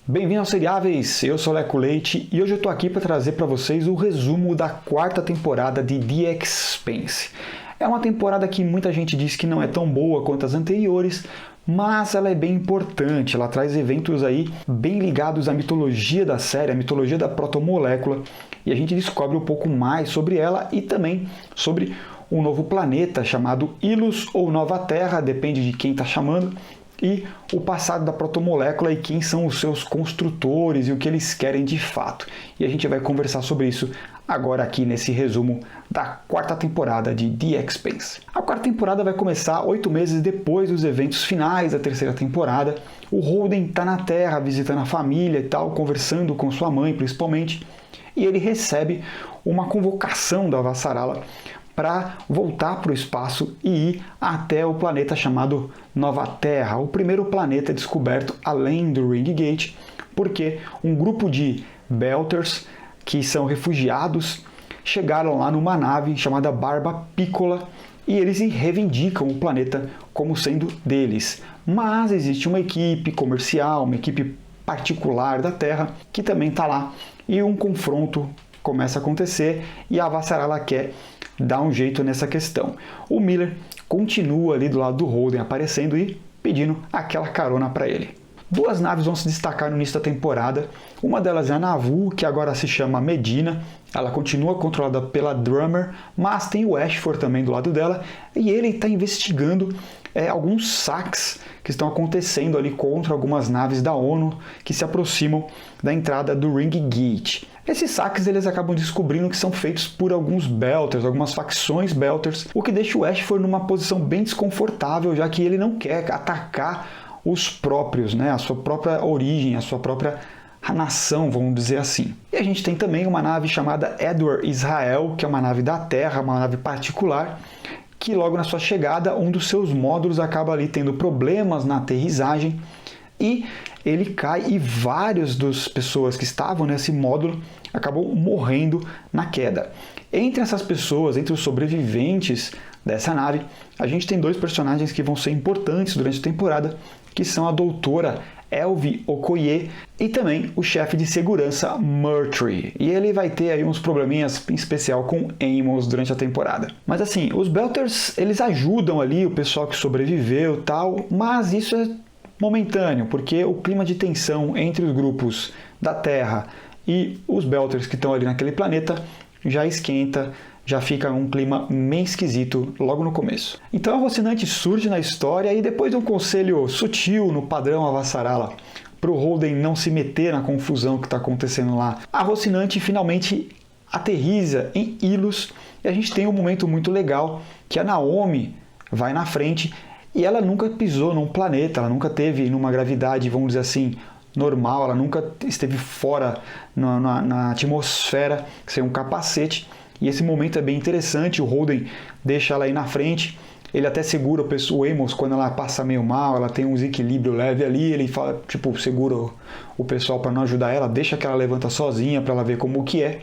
Bem-vindo aos Seriáveis, eu sou Leco Leite e hoje eu tô aqui para trazer para vocês o resumo da quarta temporada de The Expanse. É uma temporada que muita gente diz que não é tão boa quanto as anteriores, mas ela é bem importante, ela traz eventos aí bem ligados à mitologia da série, à mitologia da protomolécula, e a gente descobre um pouco mais sobre ela e também sobre um novo planeta chamado Ilus ou Nova Terra, depende de quem está chamando, e o passado da protomolécula e quem são os seus construtores e o que eles querem de fato. E a gente vai conversar sobre isso agora aqui nesse resumo da quarta temporada de The Expanse. A quarta temporada vai começar 8 meses depois dos eventos finais da terceira temporada. O Holden está na Terra visitando a família e tal, conversando com sua mãe principalmente, e ele recebe uma convocação da Avasarala para voltar para o espaço e ir até o planeta chamado Nova Terra, o primeiro planeta descoberto além do Ring Gate, porque um grupo de Belters, que são refugiados, chegaram lá numa nave chamada Barba Piccola e eles reivindicam o planeta como sendo deles. Mas existe uma equipe comercial, uma equipe particular da Terra, que também está lá, e um confronto começa a acontecer e a Avasarala quer dar um jeito nessa questão. O Miller continua ali do lado do Holden aparecendo e pedindo aquela carona para ele. Duas naves vão se destacar no início da temporada. Uma delas é a Nauvoo, que agora se chama Medina. Ela continua controlada pela Drummer, mas tem o Ashford também do lado dela e ele está investigando alguns saques que estão acontecendo ali contra algumas naves da ONU que se aproximam da entrada do Ring Gate. Esses saques eles acabam descobrindo que são feitos por alguns Belters, algumas facções Belters, o que deixa o Ashford numa posição bem desconfortável, já que ele não quer atacar os próprios, a sua própria origem, a sua própria nação, vamos dizer assim. E a gente tem também uma nave chamada Edward Israel, que é uma nave da Terra, uma nave particular, que logo na sua chegada, um dos seus módulos acaba ali tendo problemas na aterrissagem e ele cai e várias das pessoas que estavam nesse módulo acabam morrendo na queda. Entre essas pessoas, entre os sobreviventes dessa nave, a gente tem dois personagens que vão ser importantes durante a temporada, que são a doutora Elvi Okoye e também o chefe de segurança Murtry. E ele vai ter aí uns probleminhas, em especial com Amos durante a temporada. Mas assim, os Belters, eles ajudam ali o pessoal que sobreviveu e tal, mas isso é momentâneo, porque o clima de tensão entre os grupos da Terra e os Belters que estão ali naquele planeta já esquenta, já fica um clima meio esquisito logo no começo. Então a Rocinante surge na história e depois de um conselho sutil no padrão Avasarala para o Holden não se meter na confusão que está acontecendo lá, a Rocinante finalmente aterriza em Ilus e a gente tem um momento muito legal que a Naomi vai na frente e ela nunca pisou num planeta, ela nunca teve numa gravidade, vamos dizer assim, normal, ela nunca esteve fora na atmosfera sem um capacete. E esse momento é bem interessante, o Holden deixa ela aí na frente, ele até segura o Amos quando ela passa meio mal, ela tem um desequilíbrio leve ali, ele fala, segura o pessoal para não ajudar ela, deixa que ela levanta sozinha para ela ver como que é.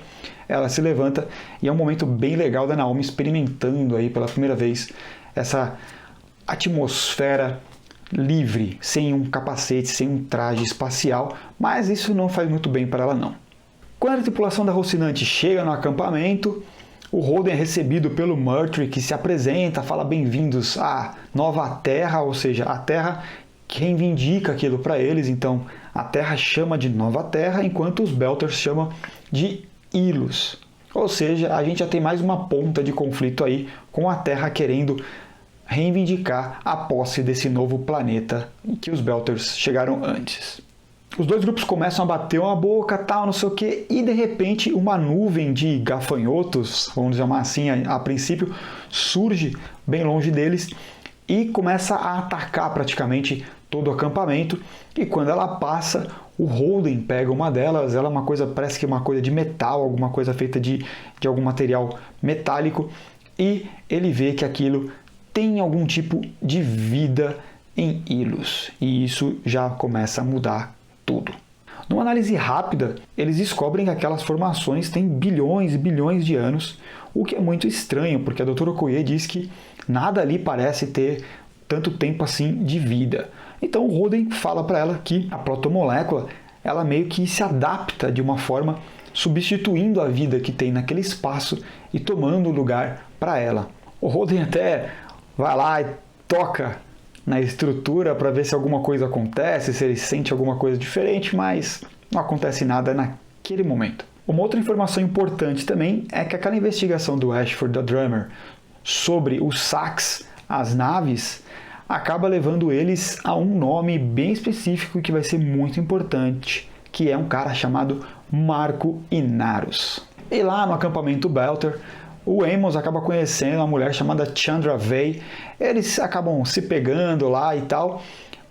Ela se levanta e é um momento bem legal da Naomi experimentando aí pela primeira vez essa atmosfera livre, sem um capacete, sem um traje espacial, mas isso não faz muito bem para ela não. Quando a tripulação da Rocinante chega no acampamento, o Holden é recebido pelo Murtry, que se apresenta, fala bem-vindos à Nova Terra, ou seja, a Terra que reivindica aquilo para eles, então a Terra chama de Nova Terra, enquanto os Belters chamam de Ilus. Ou seja, a gente já tem mais uma ponta de conflito aí, com a Terra querendo reivindicar a posse desse novo planeta em que os Belters chegaram antes. Os dois grupos começam a bater uma boca, tal, não sei o que, e de repente uma nuvem de gafanhotos, vamos chamar assim a princípio, surge bem longe deles e começa a atacar praticamente todo o acampamento. E quando ela passa, o Holden pega uma delas, ela é uma coisa, parece que é uma coisa de metal, alguma coisa feita de algum material metálico, e ele vê que aquilo tem algum tipo de vida em Ilus, e isso já começa a mudar tudo. Numa análise rápida, eles descobrem que aquelas formações têm bilhões e bilhões de anos, o que é muito estranho, porque a doutora Okoye diz que nada ali parece ter tanto tempo assim de vida. Então o Holden fala para ela que a protomolécula ela meio que se adapta de uma forma substituindo a vida que tem naquele espaço e tomando lugar para ela. O Holden até vai lá e toca na estrutura para ver se alguma coisa acontece, se ele sente alguma coisa diferente, mas não acontece nada naquele momento. Uma outra informação importante também é que aquela investigação do Ashford, da Drummer, sobre os saques, as naves, acaba levando eles a um nome bem específico que vai ser muito importante, que é um cara chamado Marco Inarus. E lá no acampamento Belter, o Amos acaba conhecendo uma mulher chamada Chandra Vey. Eles acabam se pegando lá e tal,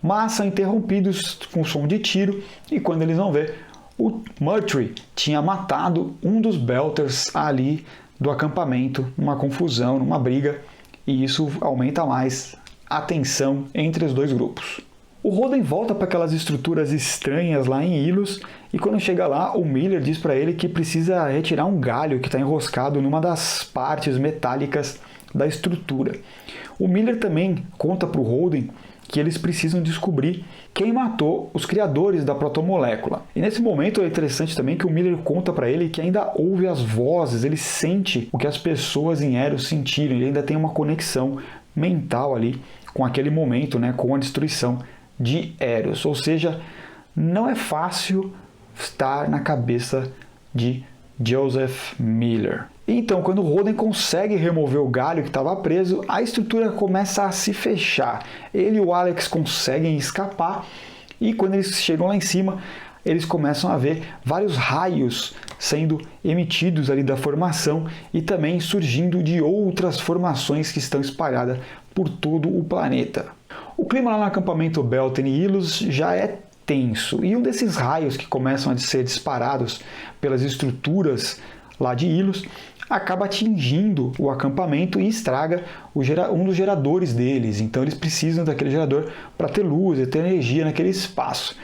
mas são interrompidos com som de tiro, e quando eles vão ver, o Murtry tinha matado um dos Belters ali do acampamento, numa confusão, numa briga, e isso aumenta mais a tensão entre os dois grupos. O Holden volta para aquelas estruturas estranhas lá em Ilos, e quando chega lá, o Miller diz para ele que precisa retirar um galho que está enroscado numa das partes metálicas da estrutura. O Miller também conta para o Holden que eles precisam descobrir quem matou os criadores da protomolécula. E nesse momento é interessante também que o Miller conta para ele que ainda ouve as vozes, ele sente o que as pessoas em Eros sentiram, ele ainda tem uma conexão mental ali com aquele momento, né, com a destruição de Eros. Ou seja, não é fácil estar na cabeça de Joseph Miller. Então, quando o Holden consegue remover o galho que estava preso, a estrutura começa a se fechar. Ele e o Alex conseguem escapar, e quando eles chegam lá em cima, eles começam a ver vários raios sendo emitidos ali da formação e também surgindo de outras formações que estão espalhadas por todo o planeta. O clima lá no acampamento Belten e Ilos já é tenso, e um desses raios que começam a ser disparados pelas estruturas lá de Ilos acaba atingindo o acampamento e estraga um dos geradores deles. Então eles precisam daquele gerador para ter luz e ter energia naquele espaço.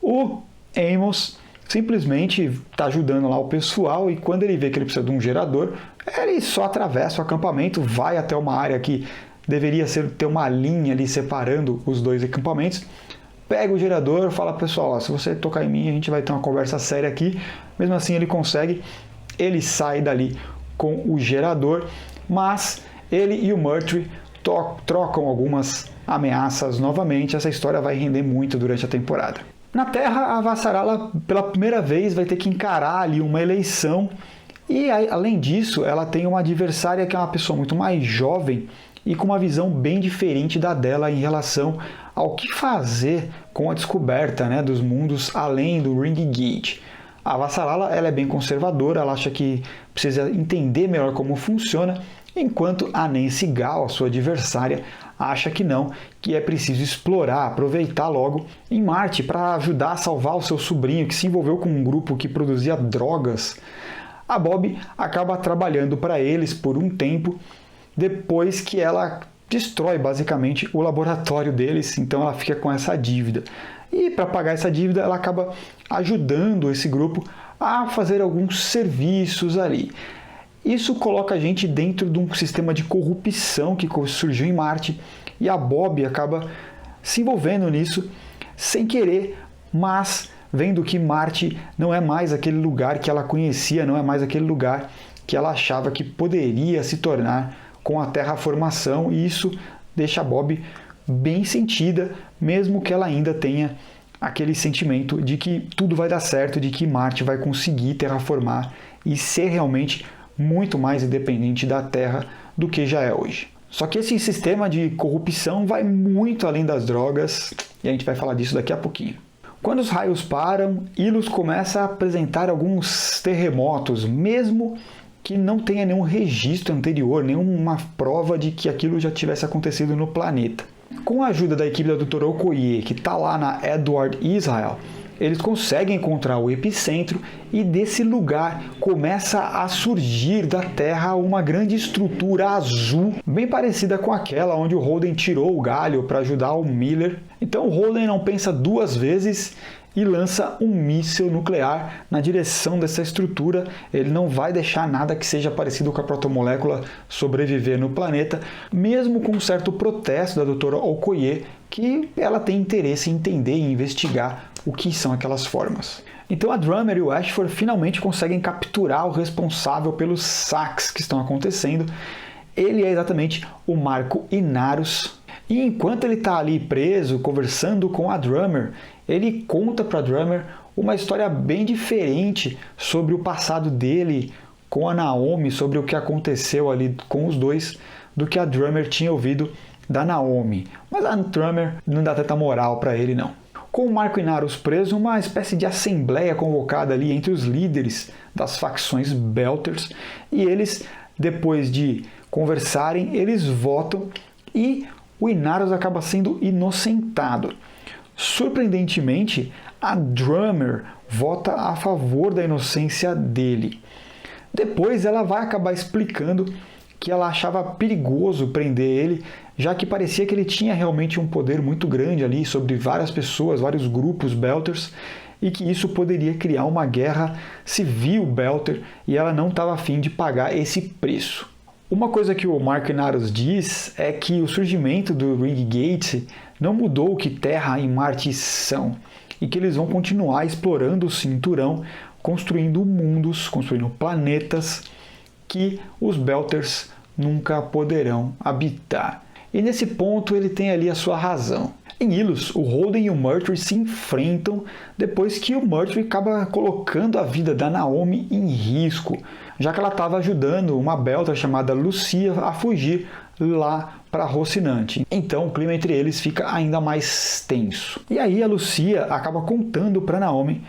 O Amos simplesmente está ajudando lá o pessoal, e quando ele vê que ele precisa de um gerador, ele só atravessa o acampamento, vai até uma área que deveria ter uma linha ali separando os dois acampamentos, pega o gerador, fala: pessoal, ó, se você tocar em mim a gente vai ter uma conversa séria aqui. Mesmo assim ele consegue, ele sai dali com o gerador, mas ele e o Murtry trocam algumas ameaças novamente. Essa história vai render muito durante a temporada. Na Terra, a Avasarala pela primeira vez vai ter que encarar ali uma eleição, e além disso ela tem uma adversária que é uma pessoa muito mais jovem e com uma visão bem diferente da dela em relação ao que fazer com a descoberta, né, dos mundos além do Ring Gate. A Avasarala, ela é bem conservadora, ela acha que precisa entender melhor como funciona, enquanto a Nancy Gal, a sua adversária, acha que não, que é preciso explorar, aproveitar logo em Marte para ajudar a salvar o seu sobrinho que se envolveu com um grupo que produzia drogas. A Bob acaba trabalhando para eles por um tempo, depois que ela destrói basicamente o laboratório deles, então ela fica com essa dívida. E para pagar essa dívida, ela acaba ajudando esse grupo a fazer alguns serviços ali. Isso coloca a gente dentro de um sistema de corrupção que surgiu em Marte, e a Bob acaba se envolvendo nisso sem querer, mas vendo que Marte não é mais aquele lugar que ela conhecia, não é mais aquele lugar que ela achava que poderia se tornar com a terraformação, e isso deixa a Bob bem sentida, mesmo que ela ainda tenha aquele sentimento de que tudo vai dar certo, de que Marte vai conseguir terraformar e ser realmente muito mais independente da Terra do que já é hoje. Só que esse sistema de corrupção vai muito além das drogas, e a gente vai falar disso daqui a pouquinho. Quando os raios param, Ilos começa a apresentar alguns terremotos, mesmo que não tenha nenhum registro anterior, nenhuma prova de que aquilo já tivesse acontecido no planeta. Com a ajuda da equipe da Dr. Okoye, que está lá na Edward Israel, eles conseguem encontrar o epicentro, e desse lugar começa a surgir da Terra uma grande estrutura azul, bem parecida com aquela onde o Holden tirou o galho para ajudar o Miller. Então o Holden não pensa duas vezes e lança um míssil nuclear na direção dessa estrutura. Ele não vai deixar nada que seja parecido com a protomolécula sobreviver no planeta, mesmo com um certo protesto da doutora Okoye, que ela tem interesse em entender e investigar o que são aquelas formas. Então a Drummer e o Ashford finalmente conseguem capturar o responsável pelos saques que estão acontecendo. Ele é exatamente o Marco Inarus. E enquanto ele está ali preso, conversando com a Drummer, ele conta para a Drummer uma história bem diferente sobre o passado dele com a Naomi, sobre o que aconteceu ali com os dois, do que a Drummer tinha ouvido da Naomi. Mas a Drummer não dá tanta moral para ele não. Com o Marco Inarus preso, uma espécie de assembleia convocada ali entre os líderes das facções Belters, e eles, depois de conversarem, eles votam e o Inarus acaba sendo inocentado. Surpreendentemente, a Drummer vota a favor da inocência dele. Depois ela vai acabar explicando que ela achava perigoso prender ele, já que parecia que ele tinha realmente um poder muito grande ali sobre várias pessoas, vários grupos Belters, e que isso poderia criar uma guerra civil Belter, e ela não estava afim de pagar esse preço. Uma coisa que o Marco Inarus diz é que o surgimento do Ringgate não mudou o que Terra e Marte são, e que eles vão continuar explorando o cinturão, construindo mundos, construindo planetas que os Belters nunca poderão habitar. E nesse ponto ele tem ali a sua razão. Em Ilus, o Holden e o Murtry se enfrentam depois que o Murtry acaba colocando a vida da Naomi em risco, já que ela estava ajudando uma Belter chamada Lucia a fugir lá para Rocinante. Então o clima entre eles fica ainda mais tenso. E aí a Lucia acaba contando para Naomi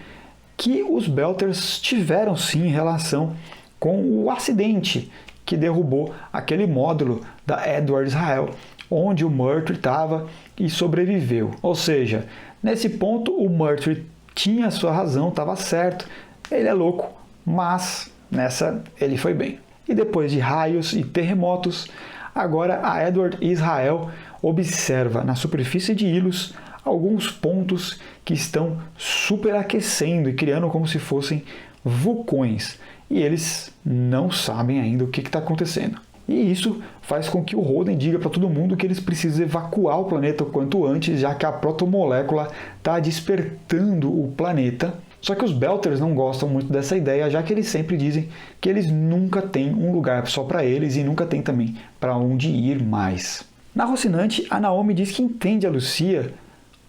que os Belters tiveram sim relação com o acidente que derrubou aquele módulo da Edward Israel, onde o Murtry estava e sobreviveu. Ou seja, nesse ponto o Murtry tinha sua razão, estava certo, ele é louco, mas nessa ele foi bem. E depois de raios e terremotos, agora a Edward Israel observa na superfície de Ilus alguns pontos que estão superaquecendo e criando como se fossem vulcões. E eles não sabem ainda o que está acontecendo. E isso faz com que o Holden diga para todo mundo que eles precisam evacuar o planeta o quanto antes, já que a protomolécula está despertando o planeta. Só que os Belters não gostam muito dessa ideia, já que eles sempre dizem que eles nunca têm um lugar só para eles e nunca têm também para onde ir mais. Na Rocinante, a Naomi diz que entende a Lucia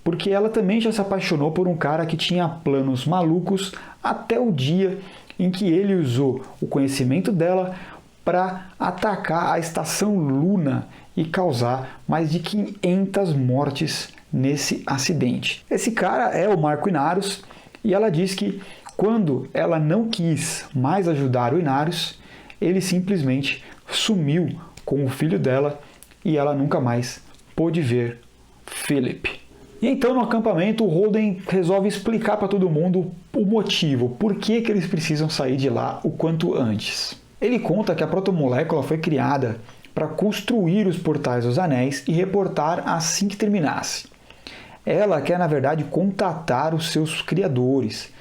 porque ela também já se apaixonou por um cara que tinha planos malucos até o dia em que ele usou o conhecimento dela para atacar a estação Luna e causar mais de 500 mortes nesse acidente. Esse cara é o Marco Inarus, e ela diz que quando ela não quis mais ajudar o Inarus, ele simplesmente sumiu com o filho dela e ela nunca mais pôde ver Philip. E então no acampamento o Holden resolve explicar para todo mundo o motivo, por que eles precisam sair de lá o quanto antes. Ele conta que a protomolécula foi criada para construir os portais dos anéis e reportar assim que terminasse. Ela quer, na verdade, contatar os seus criadores,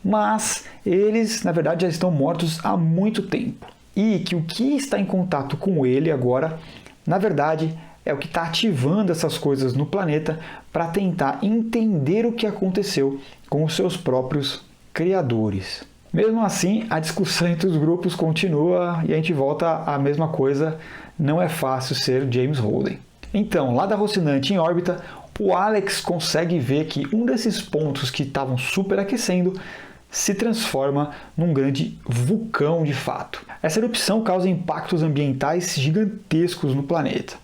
mas eles, na verdade, já estão mortos há muito tempo. E que o que está em contato com ele agora, na verdade, é o que está ativando essas coisas no planeta para tentar entender o que aconteceu com os seus próprios criadores. Mesmo assim, a discussão entre os grupos continua e a gente volta à mesma coisa, não é fácil ser James Holden. Então, lá da Rocinante em órbita, o Alex consegue ver que um desses pontos que estavam superaquecendo se transforma num grande vulcão de fato. Essa erupção causa impactos ambientais gigantescos no planeta.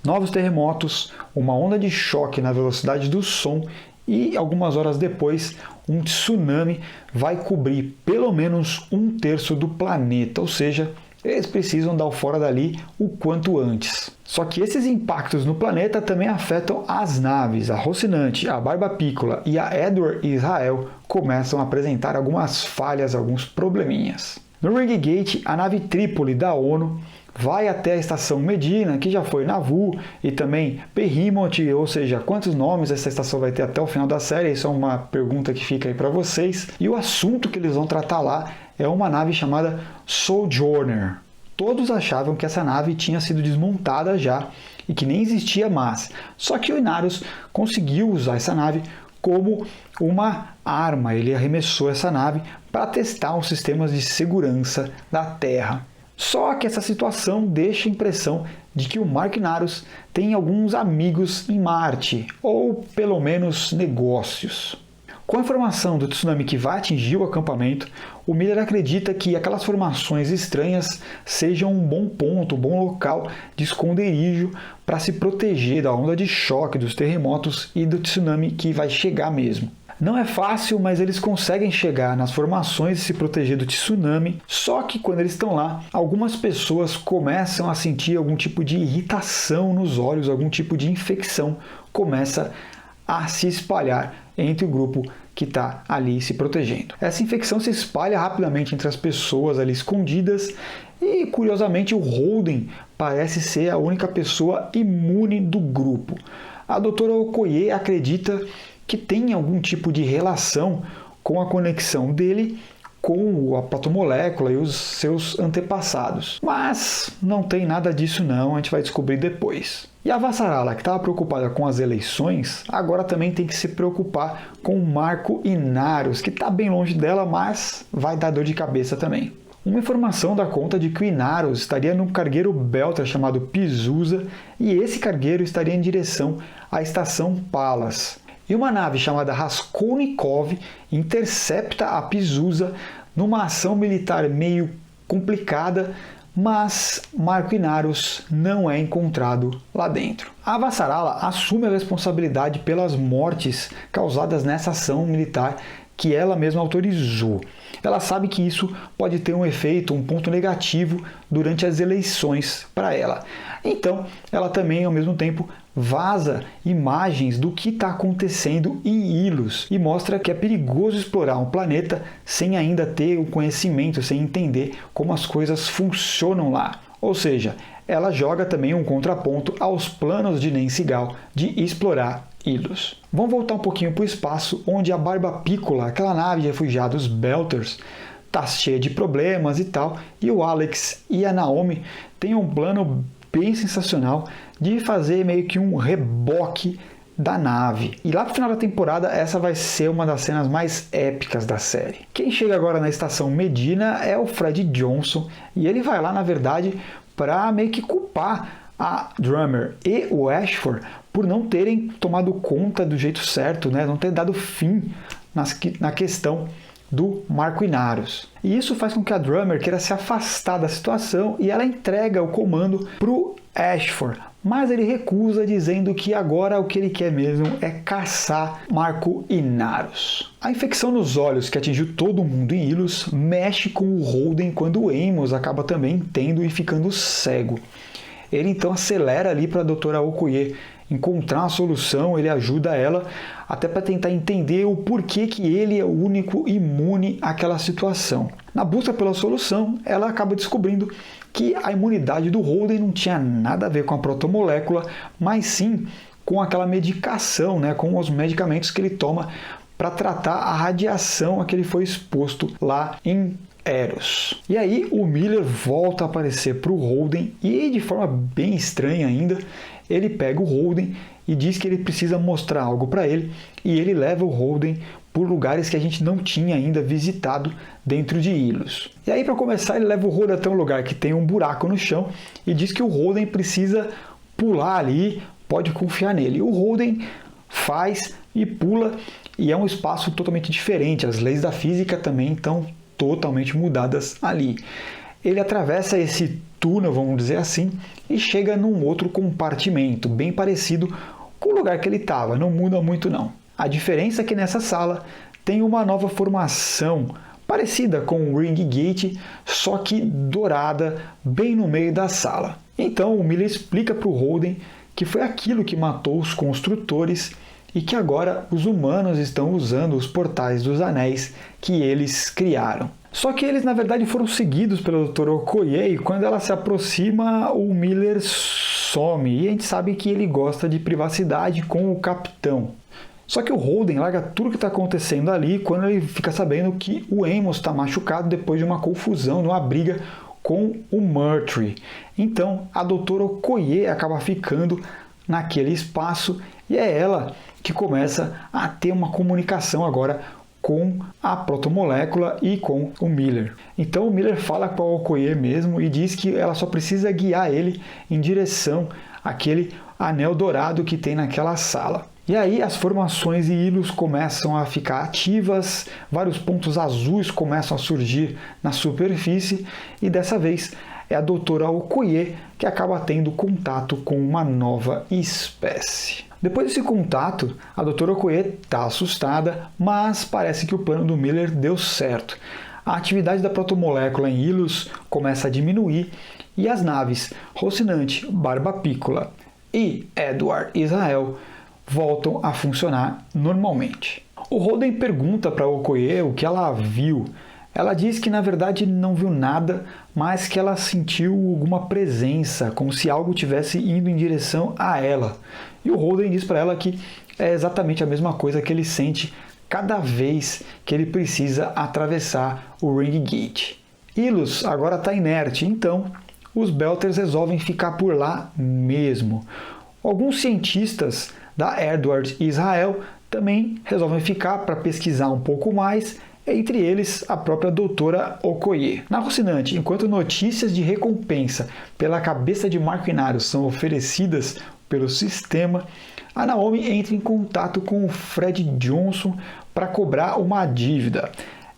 Novos terremotos, uma onda de choque na velocidade do som e, algumas horas depois, um tsunami vai cobrir pelo menos 1/3 do planeta, ou seja, eles precisam dar o fora dali o quanto antes. Só que esses impactos no planeta também afetam as naves. A Rocinante, a Barba Piccola e a Edward Israel começam a apresentar algumas falhas, alguns probleminhas. No Ringgate, a nave Trípoli da ONU vai até a estação Medina, que já foi Nauvoo, e também Behemoth, ou seja, quantos nomes essa estação vai ter até o final da série? Isso é uma pergunta que fica aí para vocês. E o assunto que eles vão tratar lá é uma nave chamada Sojourner. Todos achavam que essa nave tinha sido desmontada já e que nem existia mais. Só que o Inarus conseguiu usar essa nave como uma arma. Ele arremessou essa nave para testar os sistemas de segurança da Terra. Só que essa situação deixa a impressão de que o Mark Inarus tem alguns amigos em Marte, ou pelo menos negócios. Com a informação do tsunami que vai atingir o acampamento, o Miller acredita que aquelas formações estranhas sejam um bom ponto, um bom local de esconderijo para se proteger da onda de choque, dos terremotos e do tsunami que vai chegar mesmo. Não é fácil, mas eles conseguem chegar nas formações e se proteger do tsunami, só que quando eles estão lá, algumas pessoas começam a sentir algum tipo de irritação nos olhos, algum tipo de infecção começa a se espalhar entre o grupo que está ali se protegendo. Essa infecção se espalha rapidamente entre as pessoas ali escondidas e, curiosamente, o Holden parece ser a única pessoa imune do grupo. A doutora Okoye acredita que tem algum tipo de relação com a conexão dele com a patomolécula e os seus antepassados. Mas não tem nada disso não, a gente vai descobrir depois. E a Avasarala, que estava preocupada com as eleições, agora também tem que se preocupar com o Marco Inarus, que está bem longe dela, mas vai dar dor de cabeça também. Uma informação dá conta de que o Inarus estaria num cargueiro Belter chamado Pizusa, e esse cargueiro estaria em direção à estação Pallas. E uma nave chamada Raskolnikov intercepta a Pizusa numa ação militar meio complicada, mas Marco Inarus não é encontrado lá dentro. A Avasarala assume a responsabilidade pelas mortes causadas nessa ação militar que ela mesma autorizou. Ela sabe que isso pode ter um efeito, um ponto negativo durante as eleições para ela. Então, ela também, ao mesmo tempo, vaza imagens do que está acontecendo em Ilos e mostra que é perigoso explorar um planeta sem ainda ter o conhecimento, sem entender como as coisas funcionam lá. Ou seja, ela joga também um contraponto aos planos de Nancy Gal de explorar Ilos. Vamos voltar um pouquinho para o espaço, onde a Barba Piccola, aquela nave de refugiados Belters, está cheia de problemas e tal, e o Alex e a Naomi têm um plano bem sensacional de fazer meio que um reboque da nave. E lá pro final da temporada, essa vai ser uma das cenas mais épicas da série. Quem chega agora na estação Medina é o Fred Johnson, e ele vai lá, na verdade, para meio que culpar a Drummer e o Ashford por não terem tomado conta do jeito certo, né? Não ter dado fim na questão do Marco Inarus. E isso faz com que a Drummer queira se afastar da situação e ela entrega o comando para o Ashford, mas ele recusa, dizendo que agora o que ele quer mesmo é caçar Marco Inarus. A infecção nos olhos que atingiu todo mundo em Ilos mexe com o Holden quando o Amos acaba também tendo e ficando cego. Ele então acelera ali para a doutora Okoye encontrar uma solução, ele ajuda ela até para tentar entender o porquê que ele é o único imune àquela situação. Na busca pela solução, ela acaba descobrindo que a imunidade do Holden não tinha nada a ver com a protomolécula, mas sim com aquela medicação, né, com os medicamentos que ele toma para tratar a radiação a que ele foi exposto lá em Eros. E aí o Miller volta a aparecer para o Holden e, de forma bem estranha ainda, ele pega o Holden e diz que ele precisa mostrar algo para ele, e ele leva o Holden por lugares que a gente não tinha ainda visitado dentro de Ilos. E aí, para começar, ele leva o Holden até um lugar que tem um buraco no chão e diz que o Holden precisa pular ali, pode confiar nele. O Holden faz e pula, e é um espaço totalmente diferente, as leis da física também estão totalmente mudadas ali. Ele atravessa esse túnel, vamos dizer assim, e chega num outro compartimento, bem parecido com o lugar que ele estava, não muda muito não. A diferença é que nessa sala tem uma nova formação, parecida com o Ring Gate, só que dourada, bem no meio da sala. Então o Miller explica para o Holden que foi aquilo que matou os construtores e que agora os humanos estão usando os portais dos anéis que eles criaram. Só que eles, na verdade, foram seguidos pela doutora Okoye, e quando ela se aproxima, o Miller some. E a gente sabe que ele gosta de privacidade com o capitão. Só que o Holden larga tudo que está acontecendo ali quando ele fica sabendo que o Amos está machucado depois de uma confusão, de uma briga com o Murtry. Então, a doutora Okoye acaba ficando naquele espaço e é ela que começa a ter uma comunicação agora com a protomolécula e com o Miller. Então o Miller fala com a Okoye mesmo e diz que ela só precisa guiar ele em direção àquele anel dourado que tem naquela sala. E aí as formações e hilos começam a ficar ativas, vários pontos azuis começam a surgir na superfície e dessa vez é a doutora Okoye que acaba tendo contato com uma nova espécie. Depois desse contato, a doutora Okoye está assustada, mas parece que o plano do Miller deu certo. A atividade da protomolécula em hilos começa a diminuir e as naves Rocinante, Barba Piccola e Edward Israel voltam a funcionar normalmente. O Holden pergunta para Okoye o que ela viu. Ela diz que na verdade não viu nada, mas que ela sentiu alguma presença, como se algo estivesse indo em direção a ela. E o Holden diz para ela que é exatamente a mesma coisa que ele sente cada vez que ele precisa atravessar o Ring Gate. Ilos agora está inerte, então os Belters resolvem ficar por lá mesmo. Alguns cientistas da Edward Israel também resolvem ficar para pesquisar um pouco mais, entre eles a própria doutora Okoye. Na Rocinante, enquanto notícias de recompensa pela cabeça de Marco Inarius são oferecidas pelo sistema, a Naomi entra em contato com o Fred Johnson para cobrar uma dívida.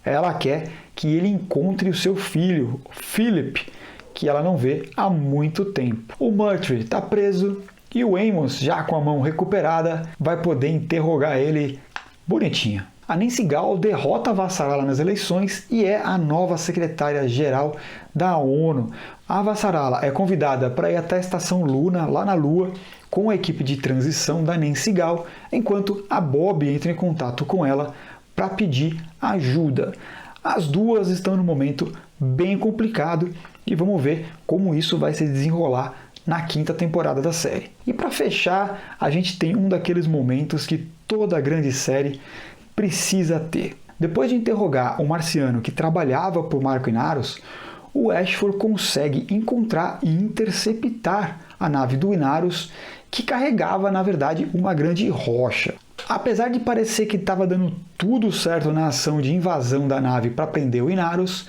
Ela quer que ele encontre o seu filho, Philip, que ela não vê há muito tempo. O Murtry está preso e o Amos, já com a mão recuperada, vai poder interrogar ele bonitinho. A Nancy Gall derrota a Avasarala nas eleições e é a nova secretária-geral da ONU. A Avasarala é convidada para ir até a estação Luna, lá na Lua, com a equipe de transição da Nancy Gall, enquanto a Bob entra em contato com ela para pedir ajuda. As duas estão num momento bem complicado e vamos ver como isso vai se desenrolar na quinta temporada da série. E para fechar, a gente tem um daqueles momentos que toda grande série precisa ter. Depois de interrogar o marciano que trabalhava por Marco Inarius, o Ashford consegue encontrar e interceptar a nave do Inarius, que carregava, na verdade, uma grande rocha. Apesar de parecer que estava dando tudo certo na ação de invasão da nave para prender o Inarius,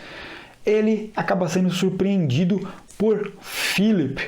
ele acaba sendo surpreendido por Philip,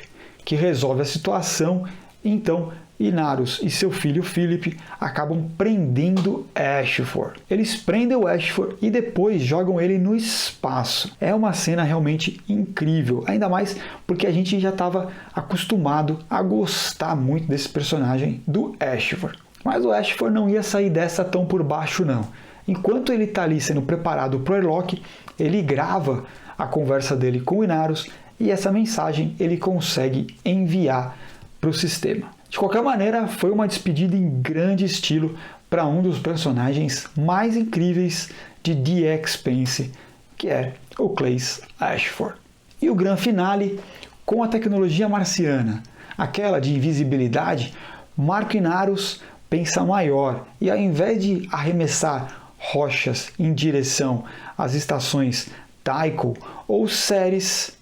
que resolve a situação. Então Inarius e seu filho Philip acabam prendendo Ashford. Eles prendem o Ashford e depois jogam ele no espaço. É uma cena realmente incrível, ainda mais porque a gente já estava acostumado a gostar muito desse personagem do Ashford. Mas o Ashford não ia sair dessa tão por baixo não. Enquanto ele está ali sendo preparado para o Airlock, ele grava a conversa dele com o Inarius e essa mensagem ele consegue enviar para o sistema. De qualquer maneira, foi uma despedida em grande estilo para um dos personagens mais incríveis de The Expanse, que é o Claes Ashford. E o grande finale, com a tecnologia marciana, aquela de invisibilidade, Marco Inarius pensa maior e ao invés de arremessar rochas em direção às estações Tycho ou Ceres,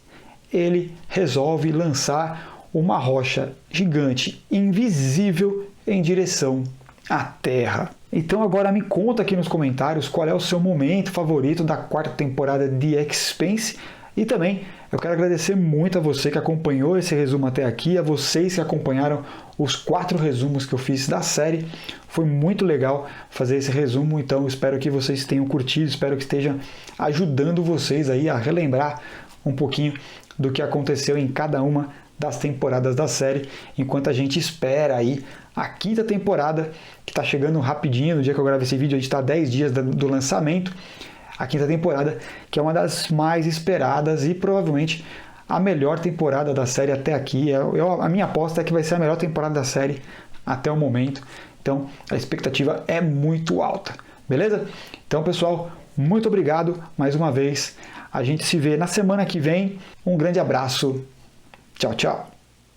ele resolve lançar uma rocha gigante invisível em direção à Terra. Então agora me conta aqui nos comentários qual é o seu momento favorito da quarta temporada de The Expanse. E também eu quero agradecer muito a você que acompanhou esse resumo até aqui, a vocês que acompanharam os 4 resumos que eu fiz da série. Foi muito legal fazer esse resumo, então espero que vocês tenham curtido, espero que esteja ajudando vocês aí a relembrar um pouquinho do que aconteceu em cada uma das temporadas da série, enquanto a gente espera aí a quinta temporada, que está chegando rapidinho. No dia que eu gravo esse vídeo, a gente está a 10 dias do lançamento. A quinta temporada, que é uma das mais esperadas e provavelmente a melhor temporada da série até aqui. A minha aposta é que vai ser a melhor temporada da série até o momento. Então a expectativa é muito alta, beleza? Então, pessoal, muito obrigado mais uma vez. A gente se vê na semana que vem. Um grande abraço. Tchau, tchau.